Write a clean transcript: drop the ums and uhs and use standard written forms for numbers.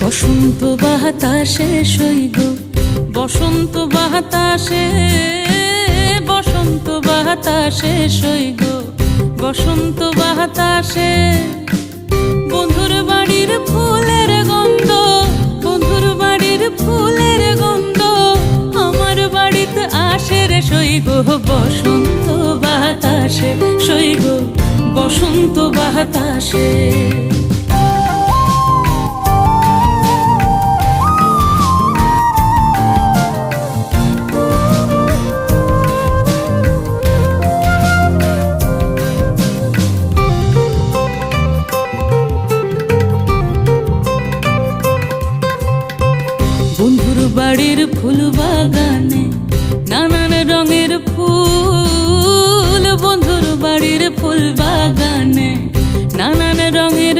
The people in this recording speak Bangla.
বসন্ত বাতাসে সইব, বসন্ত বাতাসে, বসন্ত বাতাসে সইব, বসন্ত বাতাসে। বন্ধুর বাড়ির ফুলের গন্ধ, বন্ধুর বাড়ির ফুলের গন্ধ আমার বাড়িতে আসে রে সইব, বসন্ত বাতাসে সইব, বসন্ত বাতাসে। বন্ধুর বাড়ির ফুল বাগানে নানান রঙের ফুল, বন্ধুর বাড়ির ফুল বাগানে নানান রঙের